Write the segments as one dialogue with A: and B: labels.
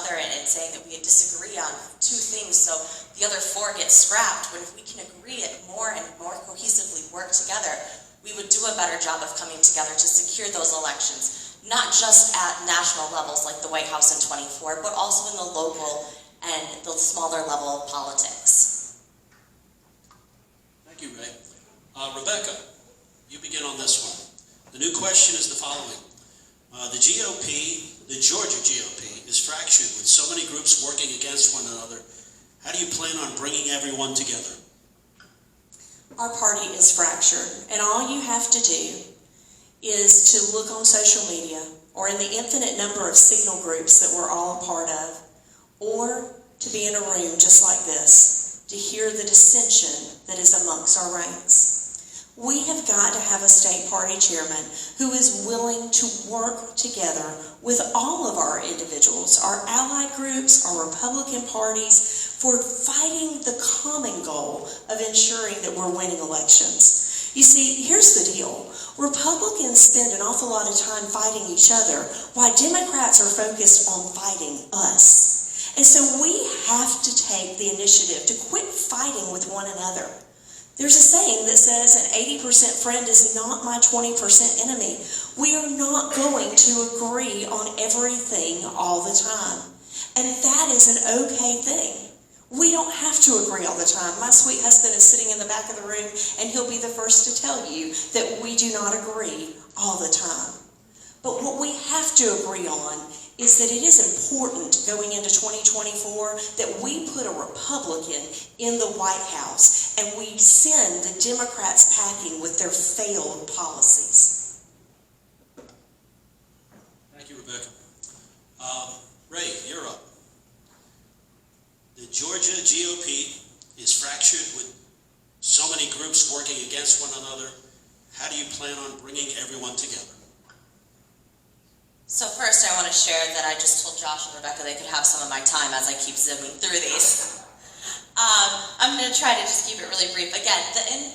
A: other and saying that we disagree on 2 things, so the other 4 get scrapped, when if we can agree it more and more cohesively work together, we would do a better job of coming together to secure those elections, not just at national levels like the White House in 24, but also in the local and the smaller level of politics.
B: Thank you, Ray. Rebecca, you begin on this one. The new question is the following. The GOP, the Georgia GOP, is fractured with so many groups working against one another. How do you plan on bringing everyone together?
C: Our party is fractured, and all you have to do is to look on social media or in the infinite number of signal groups that we're all a part of, or to be in a room just like this to hear the dissension that is amongst our ranks. We have got to have a state party chairman who is willing to work together with all of our individuals, our allied groups, our Republican parties, for fighting the common goal of ensuring that we're winning elections. You see, here's the deal. Republicans spend an awful lot of time fighting each other, while Democrats are focused on fighting us. And so we have to take the initiative to quit fighting with one another. There's a saying that says an 80% friend is not my 20% enemy. We are not going to agree on everything all the time. And that is an okay thing. We don't have to agree all the time. My sweet husband is sitting in the back of the room, and he'll be the first to tell you that we do not agree all the time. But what we have to agree on is that it is important going into 2024 that we put a Republican in the White House and we send the Democrats packing with their failed policies.
B: Thank you, Rebecca. Ray, you're up. The Georgia GOP is fractured with so many groups working against one another. How do you plan on bringing everyone together?
A: So first I want to share that I just told Josh and Rebecca they could have some of my time as I keep zooming through these. I'm going to try to just keep it really brief. Again,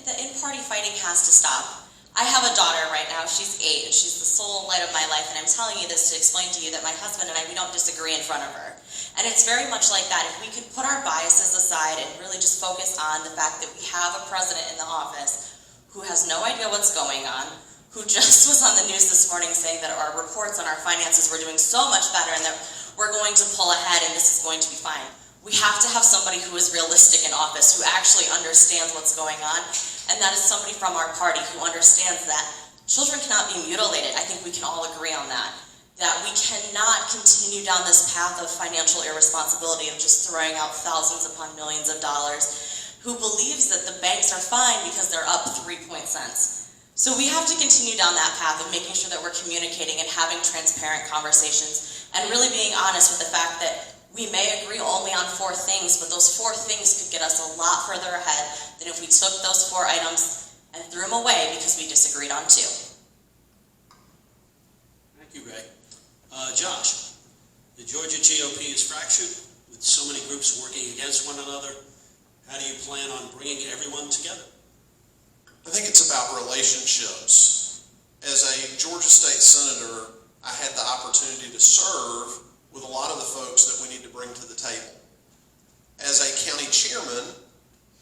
A: the in-party fighting has to stop. I have a daughter right now. She's 8, and she's the sole light of my life, and I'm telling you this to explain to you that my husband and I, we don't disagree in front of her. And it's very much like that. If we could put our biases aside and really just focus on the fact that we have a president in the office who has no idea what's going on, who just was on the news this morning saying that our reports on our finances were doing so much better and that we're going to pull ahead and this is going to be fine. We have to have somebody who is realistic in office, who actually understands what's going on, and that is somebody from our party who understands that children cannot be mutilated. I think we can all agree on that. That we cannot continue down this path of financial irresponsibility of just throwing out thousands upon millions of dollars, who believes that the banks are fine because they're up 3 cents. So we have to continue down that path of making sure that we're communicating and having transparent conversations and really being honest with the fact that we may agree only on 4 things, but those 4 things could get us a lot further ahead than if we took those 4 items and threw them away because we disagreed on 2.
B: Thank you, Ray. Josh, the Georgia GOP is fractured with so many groups working against one another. How do you plan on bringing everyone together?
D: I think it's about relationships. As a Georgia State Senator, I had the opportunity to serve with a lot of the folks that we need to bring to the table. As a county chairman,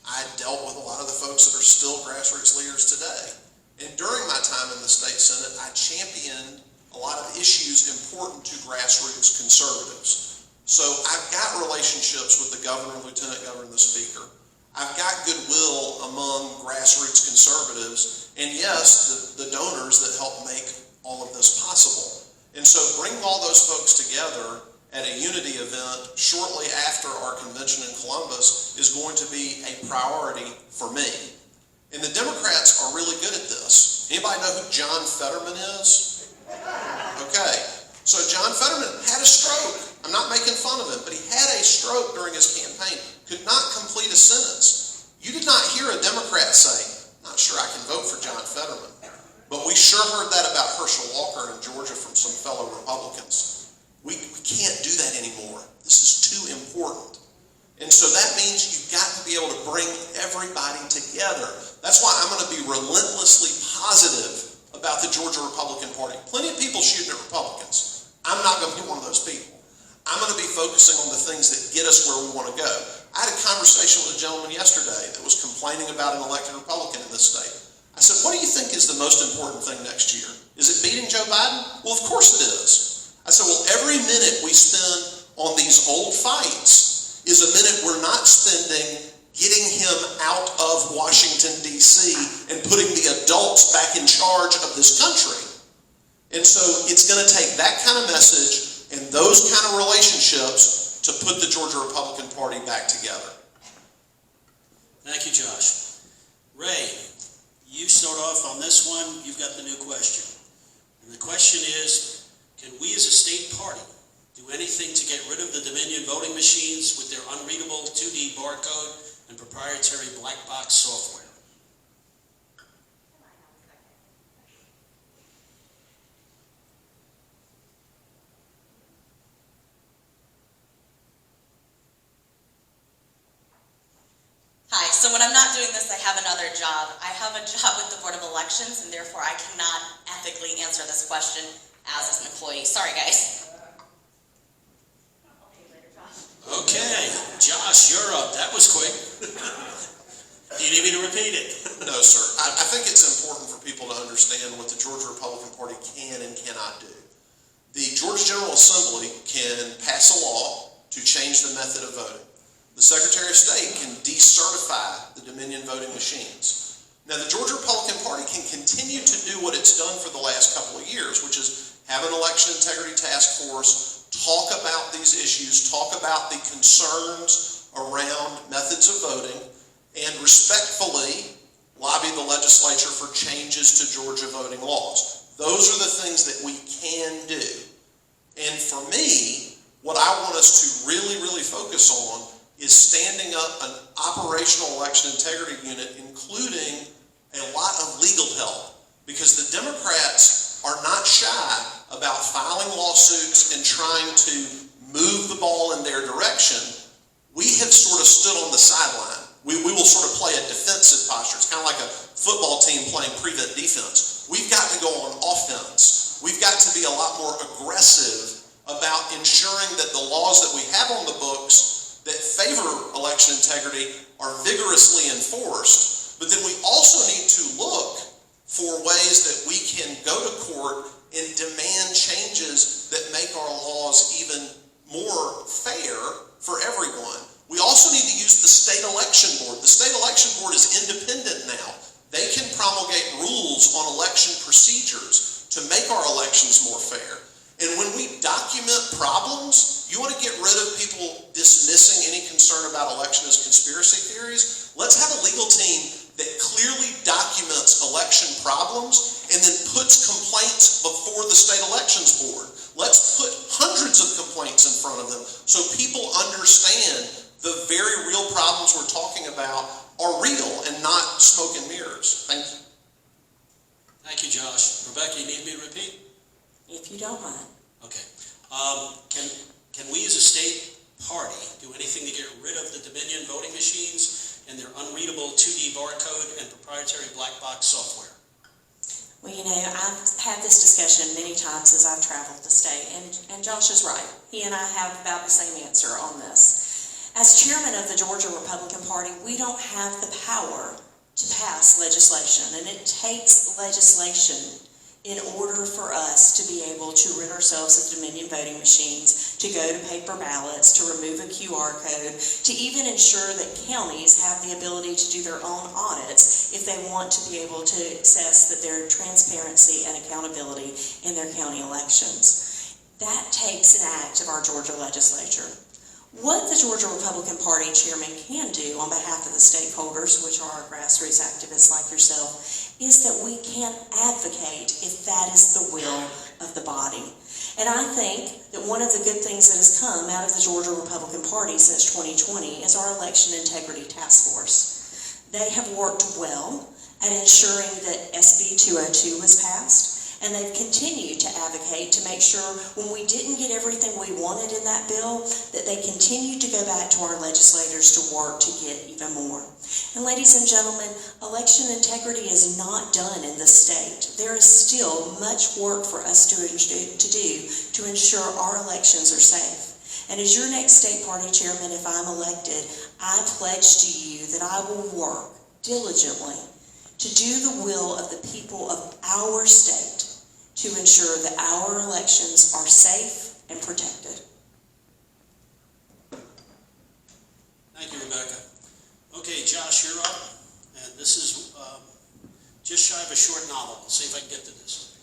D: I dealt with a lot of the folks that are still grassroots leaders today. And during my time in the state Senate, I championed a lot of issues important to grassroots conservatives. So I've got relationships with the governor, lieutenant governor, and the speaker. I've got goodwill among grassroots conservatives, and yes, the donors that help make all of this possible. And so bringing all those folks together at a unity event shortly after our convention in Columbus is going to be a priority for me. And the Democrats are really good at this. Anybody know who John Fetterman is? Okay, so John Fetterman had a stroke. I'm not making fun of him, but he had a stroke during his campaign, could not complete a sentence. You did not hear a Democrat say, not sure I can vote for John Fetterman. But we sure heard that about Herschel Walker in Georgia from some fellow Republicans. We can't do that anymore. This is too important. And so that means you've got to be able to bring everybody together. That's why I'm going to be relentlessly positive about the Georgia Republican Party. Plenty of people shooting at Republicans. I'm not going to be one of those people. I'm going to be focusing on the things that get us where we want to go. I had a conversation with a gentleman yesterday that was complaining about an elected Republican in this state. I said, what do you think is the most important thing next year? Is it beating Joe Biden? Well, of course it is. I said, well, every minute we spend on these old fights is a minute we're not spending getting him out of Washington, D.C. and putting the adults back in charge of this country. And so it's going to take that kind of message and those kind of relationships to put the Georgia Republican Party back together.
B: Thank you, Josh. Ray, you start off on this one. You've got the new question. And the question is, can we as a state party do anything to get rid of the Dominion voting machines with their unreadable 2D barcode and proprietary black box software?
A: Hi, so when I'm not doing this, I have another job. I have a job with the Board of Elections, and therefore I cannot ethically answer this question as an employee. Sorry, guys.
B: Okay, Josh, you're up. That was quick. Do you need me to repeat it?
D: No, sir. I think it's important for people to understand what the Georgia Republican Party can and cannot do. The Georgia General Assembly can pass a law to change the method of voting. The Secretary of State can decertify the Dominion voting machines. Now, the Georgia Republican Party can continue to do what it's done for the last couple of years, which is have an election integrity task force, talk about these issues, talk about the concerns around methods of voting, and respectfully lobby the legislature for changes to Georgia voting laws. Those are the things that we can do. And for me, what I want us to really, really focus on is standing up an operational election integrity unit, including a lot of legal help. Because the Democrats are not shy about filing lawsuits and trying to move the ball in their direction. We have sort of stood on the sideline. We will sort of play a defensive posture. It's kind of like a football team playing prevent defense. We've got to go on offense. We've got to be a lot more aggressive about ensuring that the laws that we have on the books that favor election integrity are vigorously enforced, but then we also need to look for ways that we can go to court and demand changes that make our laws even more fair for everyone. We also need to use the state election board. The state election board is independent now. They can promulgate rules on election procedures to make our elections more fair. And when we document problems, you want to get rid of people dismissing any concern about election as conspiracy theories? Let's have a legal team that clearly documents election problems and then puts complaints before the state elections board. Let's put hundreds of complaints in front of them so people understand the very real problems we're talking about are real and not smoke and mirrors. Thank you.
B: Thank you, Josh. Rebecca, you need me to repeat?
C: If you don't mind.
B: Okay. Can we as a state party do anything to get rid of the Dominion voting machines and their unreadable 2D barcode and proprietary black box software?
C: Well, you know, I've had this discussion many times as I've traveled the state, and Josh is right. He and I have about the same answer on this. As chairman of the Georgia Republican Party, we don't have the power to pass legislation, and it takes legislation in order for us to be able to rid ourselves of Dominion voting machines, to go to paper ballots, to remove a QR code, to even ensure that counties have the ability to do their own audits if they want to be able to assess that there's transparency and accountability in their county elections. That takes an act of our Georgia legislature. What the Georgia Republican Party chairman can do on behalf of the stakeholders, which are grassroots activists like yourself, is that we can advocate if that is the will of the body. And I think that one of the good things that has come out of the Georgia Republican Party since 2020 is our Election Integrity Task Force. They have worked well at ensuring that SB 202 was passed. And they've continued to advocate to make sure when we didn't get everything we wanted in that bill, that they continued to go back to our legislators to work to get even more. And ladies and gentlemen, election integrity is not done in the state. There is still much work for us to do to ensure our elections are safe. And as your next state party chairman, if I'm elected, I pledge to you that I will work diligently to do the will of the people of our state to ensure that our elections are safe and protected.
B: Thank you, Rebecca. Okay, Josh, you're up. And this is just shy of a short novel. Let's see if I can get to this.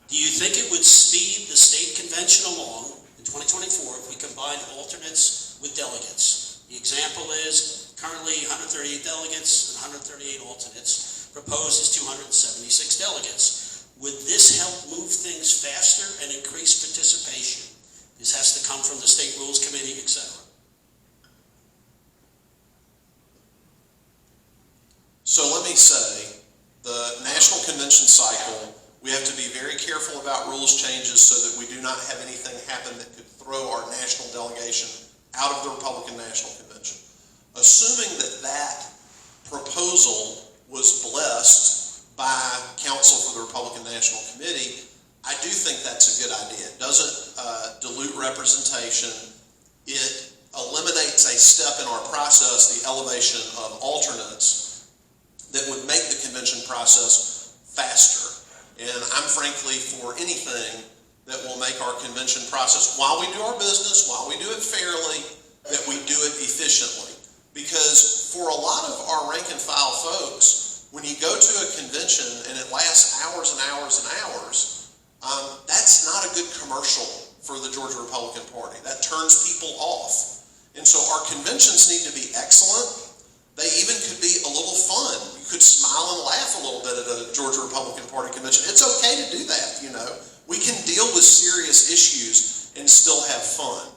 B: Do you think it would speed the state convention along in 2024 if we combined alternates with delegates? The example is currently 138 delegates and 138 alternates. Proposed is 276 delegates. Would this help move things faster and increase participation? This has to come from the State Rules Committee, etc.
D: So let me say, the National Convention cycle, we have to be very careful about rules changes so that we do not have anything happen that could throw our national delegation out of the Republican National Convention. Assuming that that proposal was blessed by counsel for the Republican National Committee, I do think that's a good idea. It doesn't dilute representation. It eliminates a step in our process, the elevation of alternates, that would make the convention process faster. And I'm frankly for anything that will make our convention process, while we do our business, while we do it fairly, that we do it efficiently. Because for a lot of our rank and file folks, when you go to a convention and it lasts hours and hours and hours, that's not a good commercial for the Georgia Republican Party. That turns people off. And so our conventions need to be excellent. They even could be a little fun. You could smile and laugh a little bit at a Georgia Republican Party convention. It's okay to do that, you know. We can deal with serious issues and still have fun.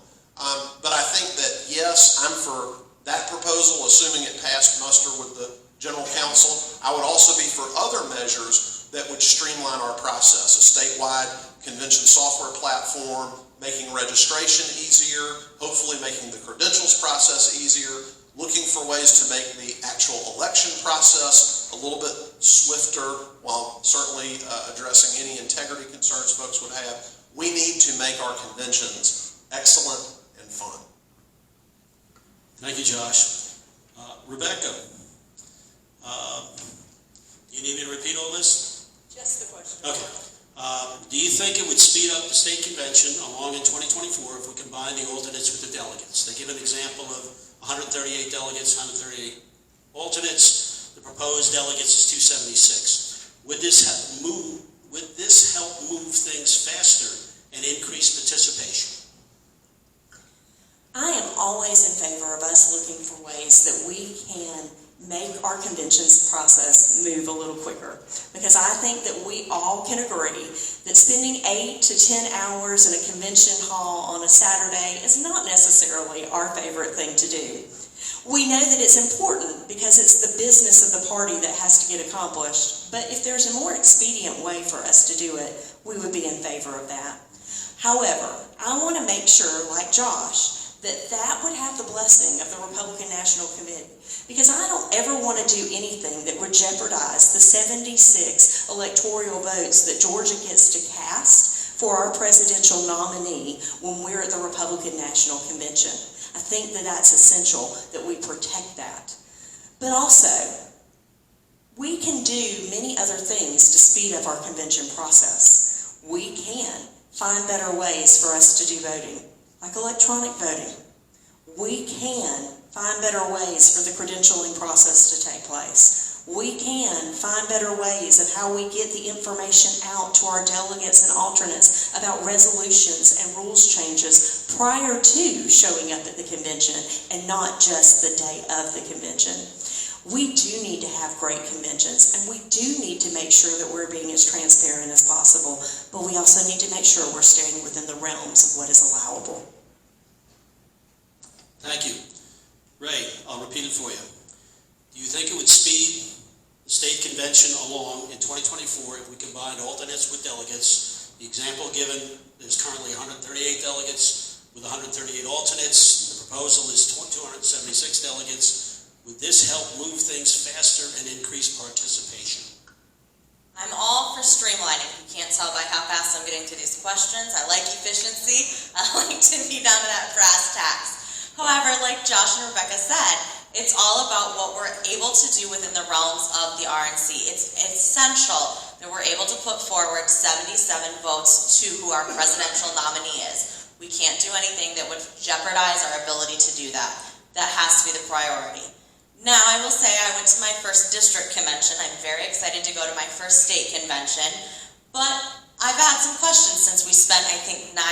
D: But I think that, yes, I'm for that proposal, assuming it passed muster with the General Counsel. I would also be for other measures that would streamline our process. A statewide convention software platform, making registration easier, hopefully making the credentials process easier, looking for ways to make the actual election process a little bit swifter while certainly addressing any integrity concerns folks would have. We need to make our conventions excellent and fun.
B: Thank you, Josh. Rebecca, do you need me to repeat all this?
C: Just the question.
B: Okay. Do you think it would speed up the state convention along in 2024 if we combine the alternates with the delegates? They give an example of 138 delegates, 138 alternates. The proposed delegates is 276. Would this help move things faster and increase participation?
C: I am always in favor of us looking for ways that we can make our conventions process move a little quicker. Because I think that we all can agree that spending 8 to 10 hours in a convention hall on a Saturday is not necessarily our favorite thing to do. We know that it's important because it's the business of the party that has to get accomplished. But if there's a more expedient way for us to do it, we would be in favor of that. However, I want to make sure, like Josh, that would have the blessing of the Republican National Committee. Because I don't ever want to do anything that would jeopardize the 76 electoral votes that Georgia gets to cast for our presidential nominee when we're at the Republican National Convention. I think that that's essential that we protect that. But also, we can do many other things to speed up our convention process. We can find better ways for us to do voting, like electronic voting. We can find better ways for the credentialing process to take place. We can find better ways of how we get the information out to our delegates and alternates about resolutions and rules changes prior to showing up at the convention and not just the day of the convention. We do need to have great conventions, and we do need to make sure that we're being as transparent as possible, but we also need to make sure we're staying within the realms of what is allowable.
B: Thank you. Ray, I'll repeat it for you. Do you think it would speed the state convention along in 2024 if we combined alternates with delegates? The example given, there's currently 138 delegates with 138 alternates. The proposal is 276 delegates. Would this help move things faster and increase participation?
A: I'm all for streamlining. You can't tell by how fast I'm getting through these questions. I like efficiency. I like to be down to that brass tacks. However, like Josh and Rebecca said, it's all about what we're able to do within the realms of the RNC. It's essential that we're able to put forward 77 votes to who our presidential nominee is. We can't do anything that would jeopardize our ability to do that. That has to be the priority. Now, I will say I went to my first district convention. I'm very excited to go to my first state convention, but I've had some questions since we spent, I think, 9.5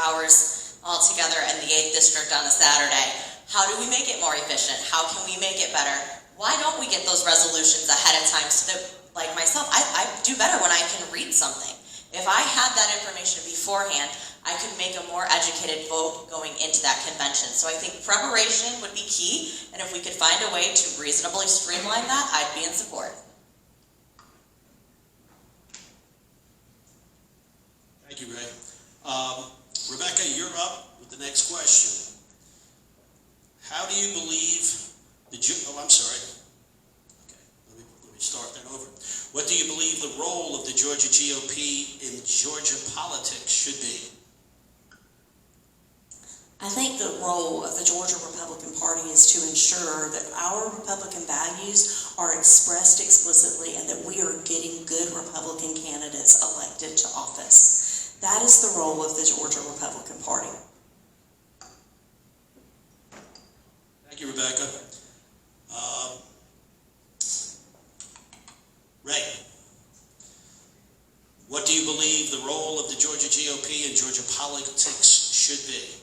A: hours all together in the 8th district on a Saturday. How do we make it more efficient? How can we make it better? Why don't we get those resolutions ahead of time so that, like myself, I do better when I can read something. If I had that information beforehand, I could make a more educated vote going into that convention. So I think preparation would be key, and if we could find a way to reasonably streamline that, I'd be in support.
B: Thank you, Ray. Rebecca, you're up with the next question. How do you believe I'm sorry. Okay, let me start that over. What do you believe the role of the Georgia GOP in Georgia politics should be?
C: I think the role of the Georgia Republican Party is to ensure that our Republican values are expressed explicitly and that we are getting good Republican candidates elected to office. That is the role of the Georgia Republican Party.
B: Thank you, Rebecca. Ray, what do you believe the role of the Georgia GOP in Georgia politics should be?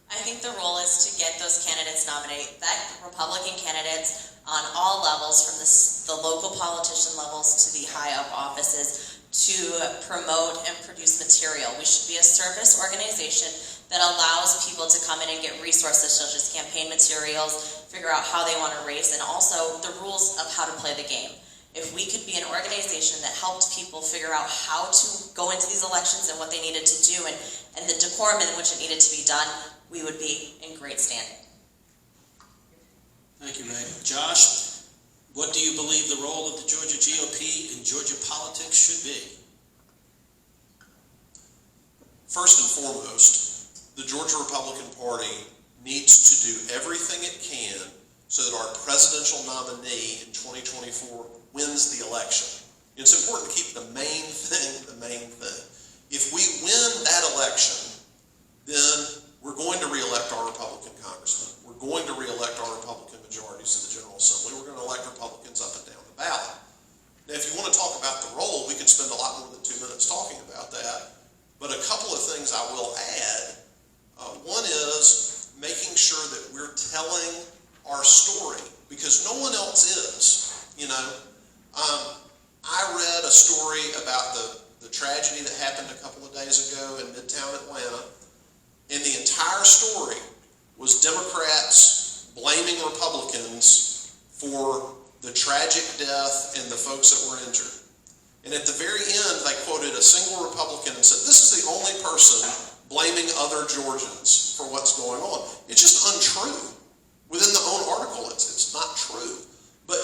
A: I think the role is to get those candidates nominated, that Republican candidates on all levels, from the local politician levels to the high up offices, to promote and produce material. We should be a service organization that allows people to come in and get resources such as campaign materials, figure out how they want to race, and also the rules of how to play the game. If we could be an organization that helped people figure out how to go into these elections and what they needed to do and the decorum in which it needed to be done, we would be in great standing.
B: Thank you, Ray. Josh, what do you believe the role of the Georgia GOP in Georgia politics should be?
D: First and foremost, the Georgia Republican Party needs to do everything it can so that our presidential nominee in 2024 wins the election. It's important to keep the main thing the main thing. If we win that election, then we're going to reelect our Republican congressmen. We're going to reelect our Republican majorities to the General Assembly. We're going to elect Republicans up and down the ballot. Now, if you want to talk about the role, we could spend a lot more than 2 minutes talking about that. But a couple of things I will add. One is making sure that we're telling our story, because no one else is. I read a story about the tragedy that happened a couple of days ago in Midtown Atlanta, and the entire story was Democrats blaming Republicans for the tragic death and the folks that were injured. And at the very end, they quoted a single Republican and said, "This is the only person blaming other Georgians for what's going on." It's just untrue. Within the own article, it's not true. But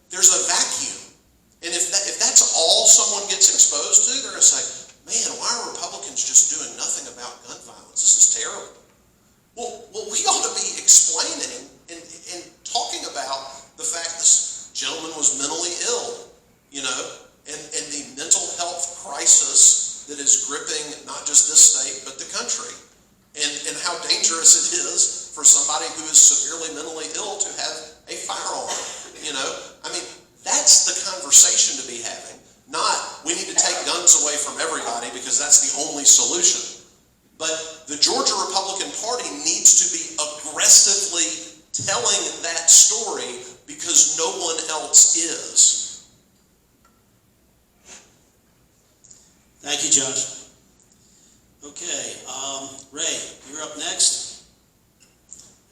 D: there's a vacuum. And if that's all someone gets exposed to, they're going to say, "Man, why are Republicans just doing nothing about gun violence? This is terrible." Well, we ought to be explaining and talking about the fact this gentleman was mentally ill, and the mental health crisis that is gripping not just this state, but the country. And how dangerous it is for somebody who is severely mentally ill to have a firearm. That's the conversation to be having. Not, we need to take guns away from everybody because that's the only solution. But the Georgia Republican Party needs to be aggressively telling that story because no one else is.
B: Thank you, Josh. Okay, Ray, you're up next.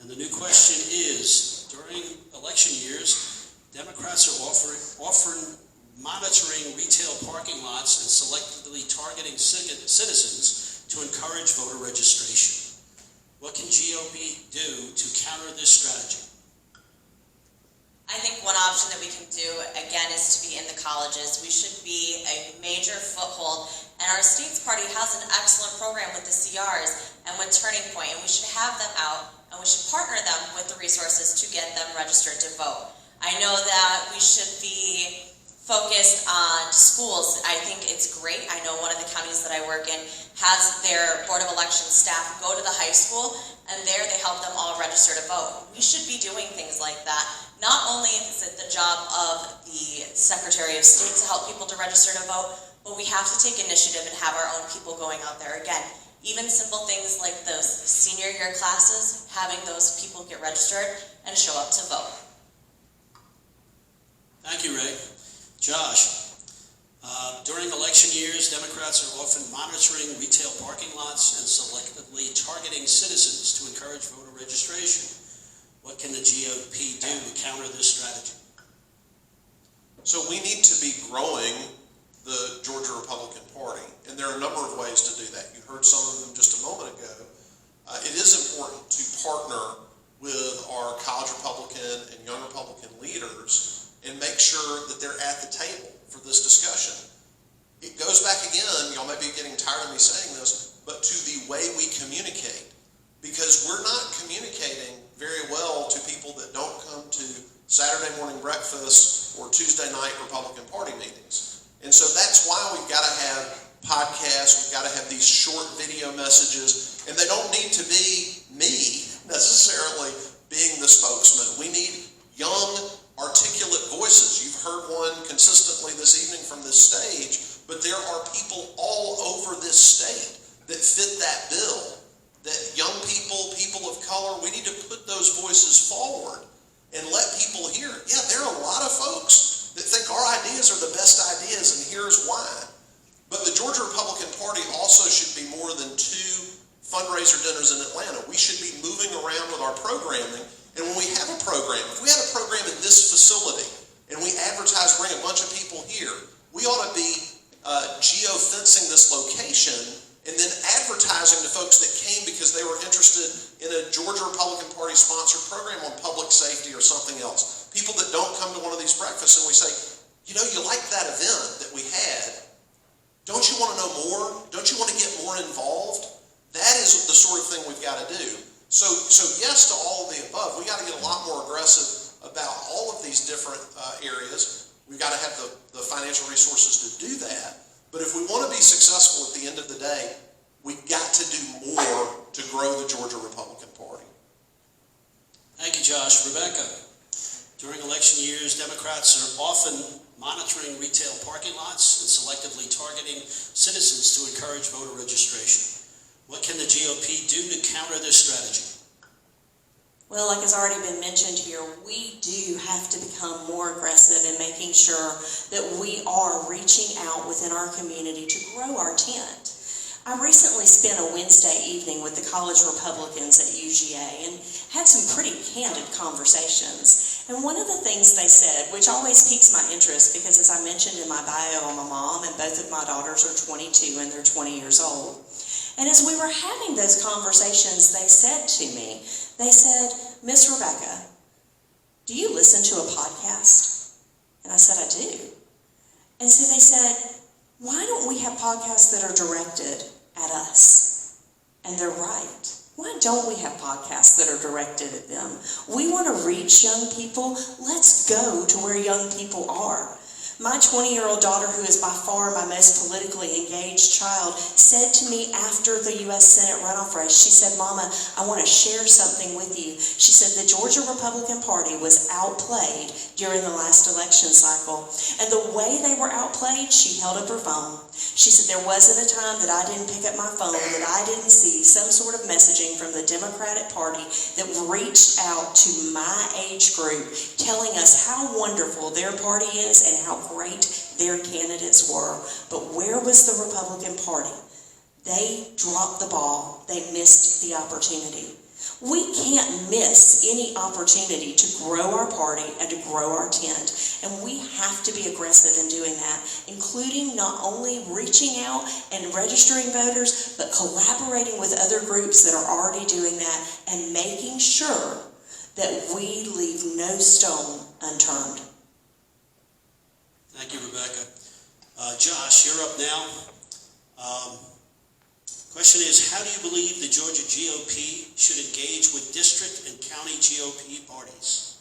B: And the new question is, during election years, Democrats are offering monitoring retail parking lots and selectively targeting citizens to encourage voter registration. What can GOP do to counter this strategy?
A: I think one option that we can do, again, is to be in the colleges. We should be a major foothold, and our state's party has an excellent program with the CRs and with Turning Point, and we should have them out, and we should partner them with the resources to get them registered to vote. I know that we should be focused on schools. I think it's great. I know one of the counties that I work in has their Board of Elections staff go to the high school, and there they help them all register to vote. We should be doing things like that. Not only is it the job of the Secretary of State to help people to register to vote, but we have to take initiative and have our own people going out there. Again, even simple things like those senior year classes, having those people get registered and show up to vote.
B: Thank you, Ray. Josh, during election years, Democrats are often monitoring retail parking lots and selectively targeting citizens to encourage voter registration. What can the GOP do to counter this strategy?
D: So we need to be growing the Georgia Republican Party, and there are a number of ways to do that. You heard some of them just a moment ago. It is important to partner with our college Republican and young Republican leaders and make sure that they're at the table for this discussion. It goes back again, y'all may be getting tired of me saying this, but to the way we communicate. Because we're not communicating very well to people that don't come to Saturday morning breakfast or Tuesday night Republican Party meetings. And so that's why we've got to have podcasts, we've got to have these short video messages, and they don't need to be me necessarily being the spokesman. We need young, articulate voices. You've heard one consistently this evening from this stage, but there are people all over this state that fit that bill. That young people, people of color, we need to put those voices forward and let people hear, yeah, there are a lot of folks that think our ideas are the best ideas, and here's why. But the Georgia Republican Party also should be more than 2 fundraiser dinners in Atlanta. We should be moving around with our programming, and when we have a program, if we had a program in this facility, and we advertise, bring a bunch of people here, we ought to be geo-fencing this location and then advertising to folks that came because they were interested in a Georgia Republican Party sponsored program on public safety or something else. People that don't come to one of these breakfasts, and we say, you know, you like that event that we had. Don't you want to know more? Don't you want to get more involved? That is the sort of thing we've got to do. So yes to all of the above. We got to get a lot more aggressive about all of these different areas. We've got to have the financial resources to do that. But if we want to be successful at the end of the day, we've got to do more to grow the Georgia Republican Party.
B: Thank you, Josh. Rebecca, during election years, Democrats are often monitoring retail parking lots and selectively targeting citizens to encourage voter registration. What can the GOP do to counter this strategy?
C: Well, like has already been mentioned here, we do have to become more aggressive in making sure that we are reaching out within our community to grow our tent. I recently spent a Wednesday evening with the college Republicans at UGA and had some pretty candid conversations. And one of the things they said, which always piques my interest because as I mentioned in my bio, I'm a mom and both of my daughters are 22 and they're 20 years old. And as we were having those conversations, they said to me, they said, Miss Rebecca, do you listen to a podcast? And I said, I do. And so they said, why don't we have podcasts that are directed at us? And they're right. Why don't we have podcasts that are directed at them? We want to reach young people. Let's go to where young people are. My 20-year-old daughter, who is by far my most politically engaged child, said to me after the U.S. Senate runoff race, she said, Mama, I want to share something with you. She said the Georgia Republican Party was outplayed during the last election cycle. And the way they were outplayed, she held up her phone. She said there wasn't a time that I didn't pick up my phone, that I didn't see some sort of messaging from the Democratic Party that reached out to my age group, telling us how wonderful their party is and how great their candidates were. But where was the Republican Party? They dropped the ball. They missed the opportunity. We can't miss any opportunity to grow our party and to grow our tent. And we have to be aggressive in doing that, including not only reaching out and registering voters, but collaborating with other groups that are already doing that and making sure that we leave no stone unturned.
B: Thank you, Rebecca. Josh, you're up now. Question is, how do you believe the Georgia GOP should engage with district and county GOP parties?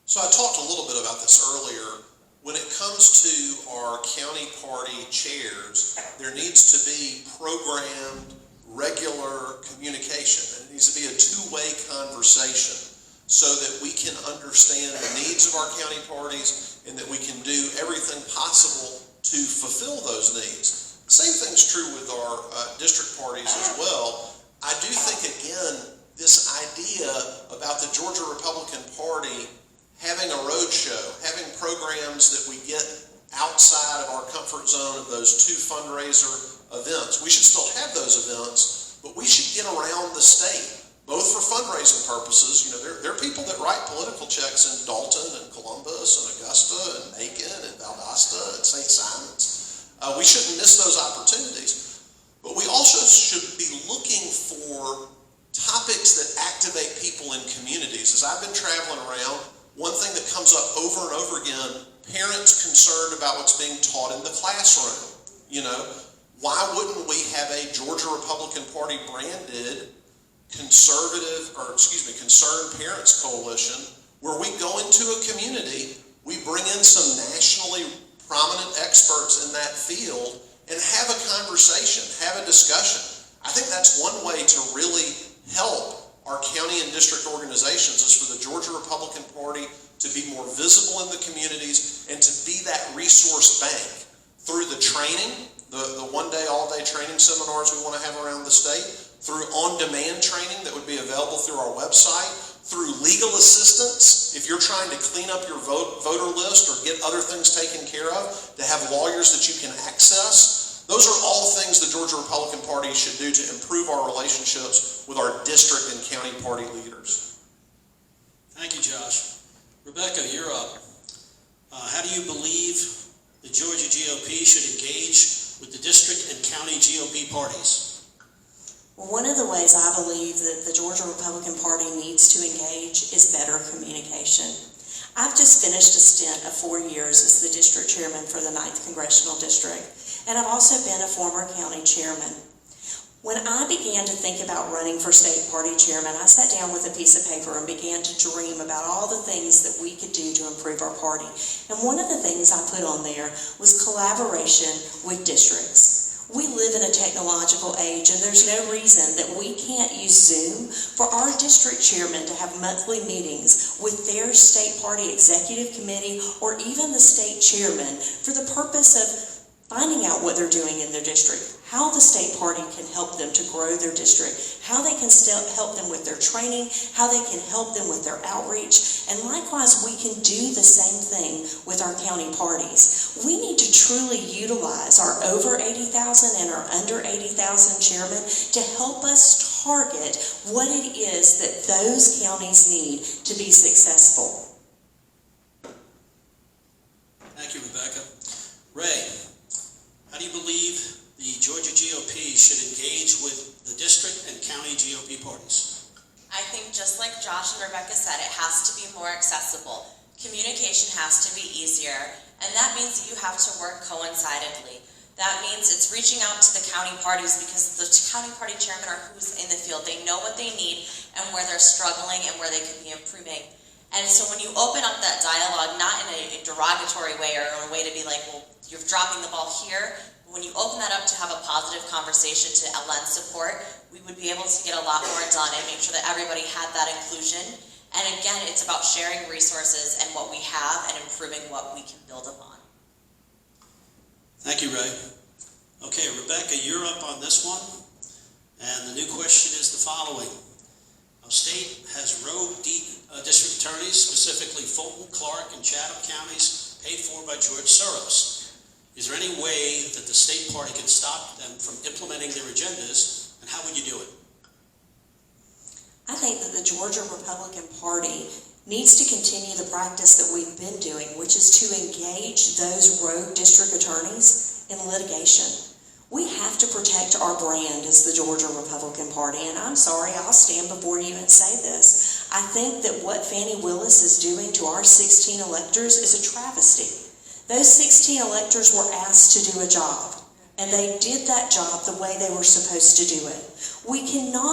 D: So I talked a little bit about this earlier. When it comes to our county party chairs, there needs to be programmed, regular communication. It needs to be a two-way conversation so that we can understand the needs of our county parties and that we can do everything possible to fulfill those needs. Same thing's true with our district parties as well. I do think, again, this idea about the Georgia Republican Party having a road show, having programs that we get outside of our comfort zone of those two fundraiser events. We should still have those events, but we should get around the state, both for fundraising purposes. You know, there are people that write political checks in Dalton and Columbus and Augusta and Macon and Valdosta and St. Simon's. We shouldn't miss those opportunities. But we also should be looking for topics that activate people in communities. As I've been traveling around, one thing that comes up over and over again, parents concerned about what's being taught in the classroom. You know, why wouldn't we have a Georgia Republican Party branded Concerned Parents Coalition, where we go into a community, we bring in some nationally prominent experts in that field and have a conversation, have a discussion. I think that's one way to really help our county and district organizations, is for the Georgia Republican Party to be more visible in the communities and to be that resource bank through the training, the one-day, all-day training seminars we want to have around the state, through on-demand training that would be available through our website, through legal assistance, if you're trying to clean up your voter list or get other things taken care of, to have lawyers that you can access. Those are all things the Georgia Republican Party should do to improve our relationships with our district and county party leaders.
B: Thank you, Josh. Rebecca, you're up. How do you believe the Georgia GOP should engage with the district and county GOP parties?
C: Well, one of the ways I believe that the Georgia Republican Party needs to engage is better communication. I've just finished a stint of 4 years as the district chairman for the 9th Congressional District, and I've also been a former county chairman. When I began to think about running for state party chairman, I sat down with a piece of paper and began to dream about all the things that we could do to improve our party. And one of the things I put on there was collaboration with districts. We live in a technological age, and there's no reason that we can't use Zoom for our district chairmen to have monthly meetings with their state party executive committee or even the state chairman for the purpose of finding out what they're doing in their district, how the state party can help them to grow their district, how they can still help them with their training, how they can help them with their outreach, and likewise we can do the same thing with our county parties. We need to truly utilize our over 80,000 and our under 80,000 chairmen to help us target what it is that those counties need to be successful.
B: Thank you, Rebecca. Ray, how do you believe the Georgia GOP should engage with the district and county GOP parties?
A: I think just like Josh and Rebecca said, it has to be more accessible. Communication has to be easier, and that means that you have to work coincidentally. That means it's reaching out to the county parties, because the county party chairmen are who's in the field. They know what they need and where they're struggling and where they could be improving. And so when you open up that dialogue, not in a derogatory way or in a way to be like, well, you're dropping the ball here. When you open that up to have a positive conversation to lend support, we would be able to get a lot more done and make sure that everybody had that inclusion. And again, it's about sharing resources and what we have and improving what we can build upon.
B: Thank you, Ray. Okay, Rebecca, you're up on this one. And the new question is the following. Our state has rogue district attorneys, specifically Fulton, Clark, and Chatham counties, paid for by George Soros. Is there any way that the state party can stop them from implementing their agendas, and how would you do it?
C: I think that the Georgia Republican Party needs to continue the practice that we've been doing, which is to engage those rogue district attorneys in litigation. We have to protect our brand as the Georgia Republican Party, and I'm sorry, I'll stand before you and say this. I think that what Fannie Willis is doing to our 16 electors is a travesty. Those 16 electors were asked to do a job, and they did that job the way they were supposed to do it. We cannot